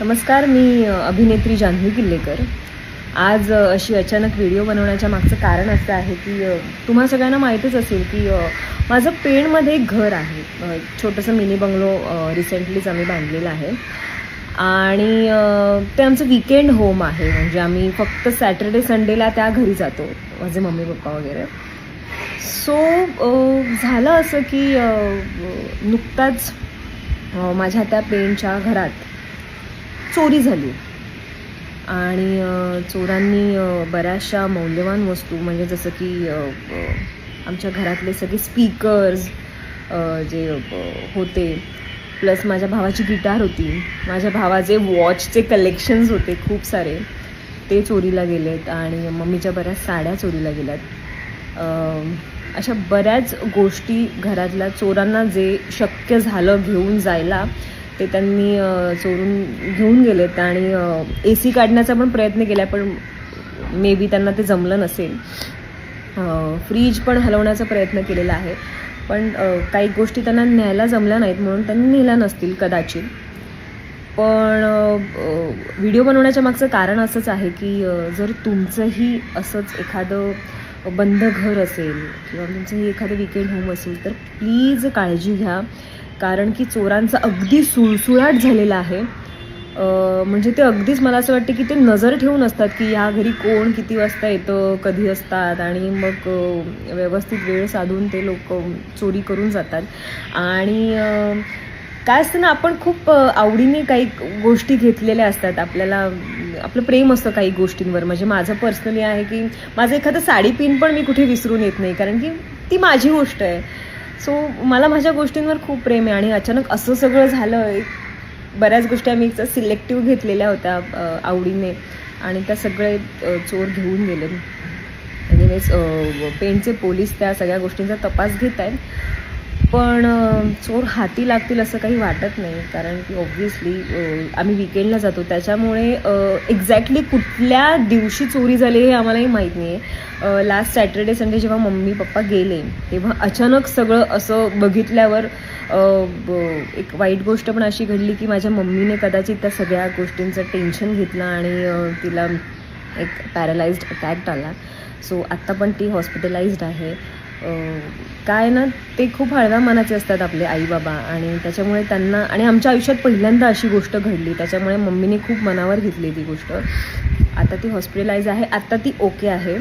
नमस्कार, मी अभिनेत्री जान्हवी किल्लेकर. आज अशी अचानक व्हिडिओ बनवण्याच्या मागचं कारण असं आहे की तुम्हा सगळ्यांना माहीतच असेल की माझं पेणमध्ये एक घर आहे. छोटंसं मिनी बंगलो रिसेंटलीच आम्ही बांधलेलं आहे आणि ते आमचं वीकेंड होम आहे. म्हणजे आम्ही फक्त सॅटर्डे संडेला त्या घरी जातो, माझे मम्मी पप्पा वगैरे. सो झालं असं की नुकताच माझ्या त्या पेणच्या घरात चोरी झाली आणि चोरांनी बऱ्याचशा मौल्यवान वस्तू, म्हणजे जसं की आमच्या घरातले सगळे स्पीकर्स जे होते, प्लस माझ्या भावाची गिटार होती, माझ्या भावाचे वॉचचे कलेक्शन्स होते खूप सारे, ते चोरीला गेलेत आणि मम्मीच्या बऱ्याच साड्या चोरीला गेल्यात. अशा बऱ्याच गोष्टी घरातल्या चोरांना जे शक्य झालं घेऊन जायला ते त्यांनी चोरून घेऊन गेलेत. आणि AC काढण्याचा पण प्रयत्न केला, पण मे बी त्यांना ते जमलं नसेल. फ्रीज पण हलवण्याचा प्रयत्न केलेला आहे, पण काही गोष्टी त्यांना न्यायला जमल्या नाहीत म्हणून त्यांनी नेल्या नसतील कदाचित. पण व्हिडिओ बनवण्याच्या मागचं कारण असंच आहे की जर तुमचंही असंच एखादं बंद घर असेल किंवा तुमचंही एखादं वीकेंड होम असेल तर प्लीज काळजी घ्या, कारण की चोरांचा अगदी सुळसुळाट झालेला आहे. म्हणजे ते अगदीच मला असं वाटतं की ते नजर ठेवून असतात की ह्या घरी कोण किती वाजता येतं, कधी असतात, आणि मग व्यवस्थित वेळ साधून ते लोक चोरी करून जातात. आणि काय असतं ना, आपण खूप आवडीने काही गोष्टी घेतलेल्या असतात, आपल्याला आपलं प्रेम असतं काही गोष्टींवर. म्हणजे माझं पर्सनली आहे की माझं एखादं साडी पिन पण मी कुठे विसरून येत नाही, कारण की ती माझी गोष्ट आहे. सो मला माझ्या गोष्टींवर खूप प्रेम आहे आणि अचानक असं सगळं झालं. बऱ्याच गोष्टी आम्ही सिलेक्टिव्ह घेतलेल्या होत्या आवडीने आणि त्या सगळे चोर घेऊन गेले. एनिवेज पेणचे पोलीस त्या सगळ्या गोष्टींचा तपास घेत आहेत, पण चोर हाती लागतील असं काही वाटत नाही, कारण की ऑब्व्हियसली आम्ही विकेंडला जातो, त्याच्यामुळे एक्झॅक्टली कुठल्या दिवशी चोरी झाली हे आम्हालाही माहीत नाही आहे. लास्ट सॅटर्डे संडे जेव्हा मम्मी पप्पा गेले तेव्हा अचानक सगळं असं बघितल्यावर एक वाईट गोष्ट पण अशी घडली की माझ्या मम्मीने कदाचित त्या सगळ्या गोष्टींचं टेन्शन घेतलं आणि तिला एक पॅरालाइज्ड अटॅक आला. सो आत्ता पण ती हॉस्पिटलाइज्ड आहे. काय ना, ते खूप हळव्या मनाचे असतात आपले आईबाबा, आणि त्याच्यामुळे त्यांना, आणि आमच्या आयुष्यात पहिल्यांदा अशी गोष्ट घडली, त्याच्यामुळे मम्मीने खूप मनावर घेतली ती गोष्ट. आता ती हॉस्पिटलाइज आहे, आत्ता ती ओके आहे,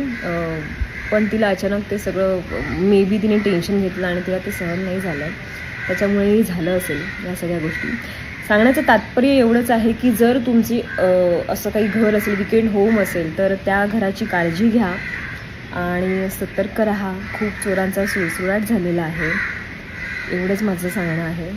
पण तिला अचानक ते सगळं मे बी तिने टेन्शन घेतलं आणि तिला ते सहन नाही झालं, त्याच्यामुळेही झालं असेल या सगळ्या गोष्टी. सांगण्याचं तात्पर्य एवढंच आहे की जर तुमची असं काही घर असेल, वीकेंड होम असेल, तर त्या घराची काळजी घ्या आणि सतर्क राहा. खूप चोरांचा सुळसुळाट झालेला आहे, एवढंच माझं सांगणं आहे.